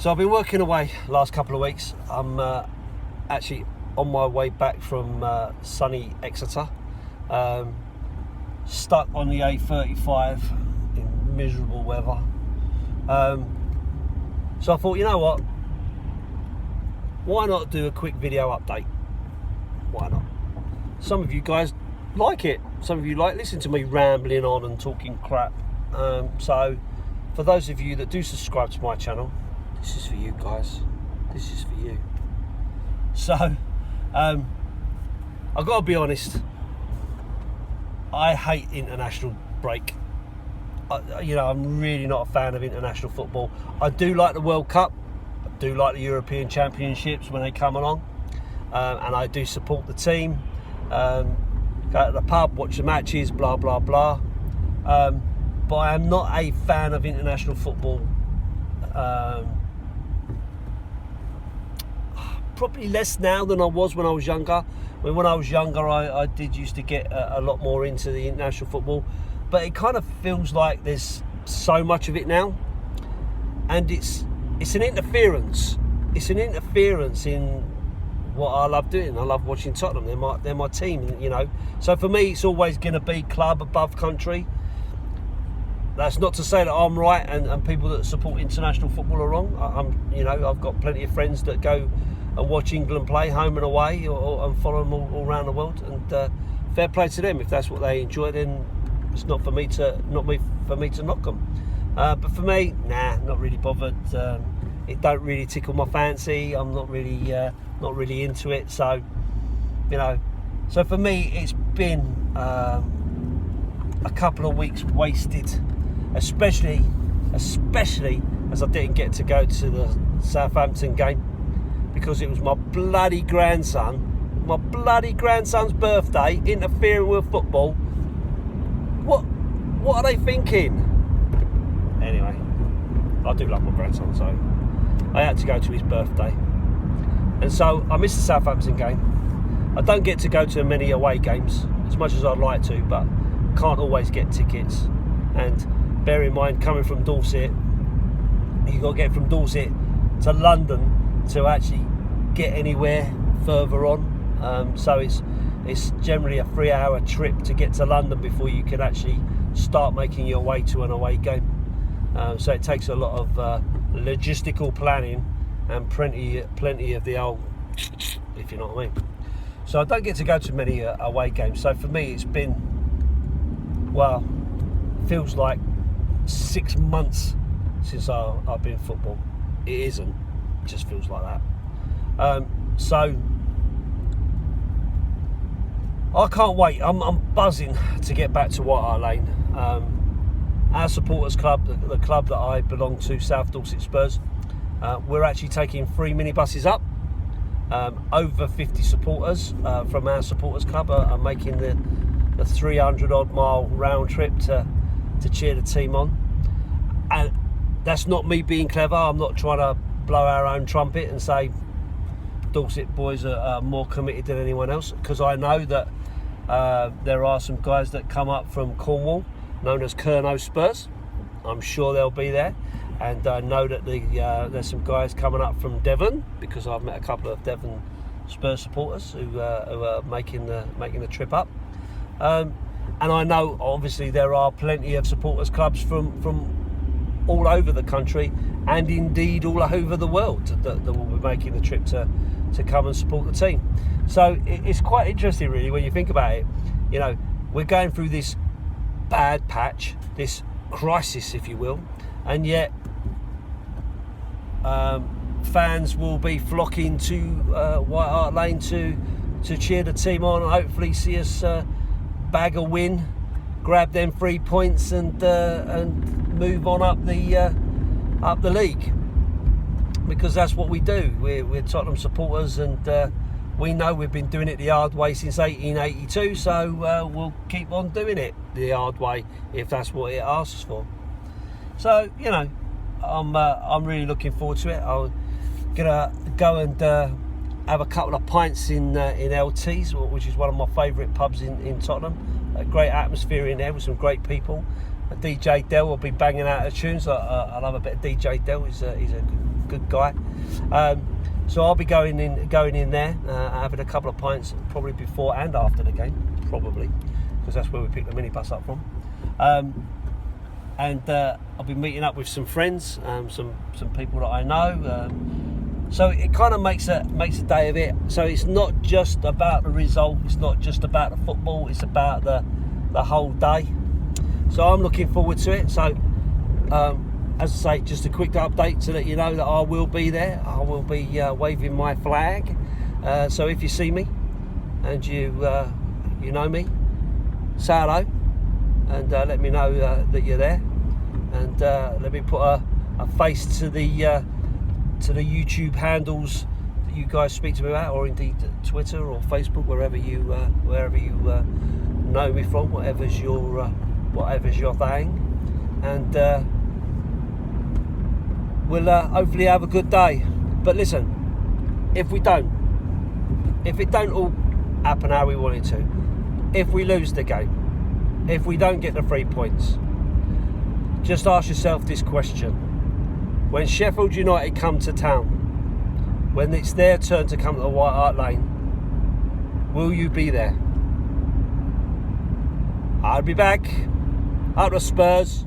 So I've been working away last couple of weeks. I'm actually on my way back from sunny Exeter, stuck on the A35 in miserable weather. So I thought, you know what, why not do a quick video update? Why not? Some of you guys like it. Some of you like listening to me rambling on and talking crap. So for those of you that do subscribe to my channel, this is for you guys. This is for you. So I've got to be honest, I hate international break. I'm really not a fan of international football. I do like the World Cup. I do like the European Championships when they come along. And I do support the team. Go to the pub, watch the matches, blah, blah, blah. But I am not a fan of international football. Probably less now than I was when I was younger. When I was younger, I did used to get a lot more into the international football. But it kind of feels like there's so much of it now. And it's an interference. It's an interference in what I love doing. I love watching Tottenham. They're my team, So for me, it's always going to be club above country. That's not to say that I'm right and people that support international football are wrong. I've got plenty of friends that go and watch England play home and away, and follow them all around the world. And fair play to them. If that's what they enjoy, then it's not for me to knock them. But for me, not really bothered. It don't really tickle my fancy. I'm not really into it. So, so for me, it's been a couple of weeks wasted, especially as I didn't get to go to the Southampton game because it was my bloody grandson's birthday, interfering with football. What are they thinking? Anyway, I do love my grandson, so I had to go to his birthday. And so I missed the Southampton game. I don't get to go to many away games as much as I'd like to, but can't always get tickets. And bear in mind, coming from Dorset, you've got to get from Dorset to London to actually get anywhere further on. So it's generally a 3-hour trip to get to London before you can actually start making your way to an away game. So it takes a lot of logistical planning and plenty of the old, if you know what I mean. So I don't get to go to many away games. So for me, it's been, feels like 6 months since I've been football. It isn't. It just feels like that. So I can't wait. I'm buzzing to get back to White Hart Lane. Our supporters club, the club that I belong to, South Dorset Spurs, we're actually taking 3 minibuses up. Over 50 supporters from our supporters club are making the 300 odd mile round trip to cheer the team on. And that's not me being clever. I'm not trying to blow our own trumpet and say Dorset boys are more committed than anyone else, because I know that there are some guys that come up from Cornwall known as Tottenham Spurs. I'm sure they'll be there. And I know that there's some guys coming up from Devon, because I've met a couple of Devon Spurs supporters who are making the trip up. And I know obviously there are plenty of supporters clubs from all over the country, and indeed all over the world, that will be making the trip to come and support the team. So it's quite interesting really when you think about it. We're going through this bad patch, this crisis if you will, and yet fans will be flocking to White Hart Lane to cheer the team on and hopefully see us bag a win, grab them 3 points and move on up the league, because that's what we do. We're Tottenham supporters, and we know we've been doing it the hard way since 1882, so we'll keep on doing it the hard way if that's what it asks for. So I'm really looking forward to it. I'm gonna go and have a couple of pints in LT's, which is one of my favourite pubs in Tottenham. A great atmosphere in there with some great people. DJ Dell will be banging out the tunes. I love a bit of DJ Dell. He's a good guy. So I'll be going in there, having a couple of pints probably before and after the game, probably, because that's where we picked the minibus up from. And I'll be meeting up with some friends, some people that I know. So it kind of makes a day of it. So it's not just about the result. It's not just about the football. It's about the whole day. So I'm looking forward to it. So as I say, just a quick update to let you know that I will be there. I will be waving my flag. So if you see me and you know me, say hello and let me know that you're there. And let me put a face to the YouTube handles that you guys speak to me about, or indeed Twitter or Facebook, wherever you know me from, whatever's your thing, and we'll hopefully have a good day. But listen, if it don't all happen how we want it to, if we lose the game, if we don't get the 3 points, just ask yourself this question. When Sheffield United come to town, when it's their turn to come to the White Hart Lane, will you be there? I'll be back. Up the Spurs.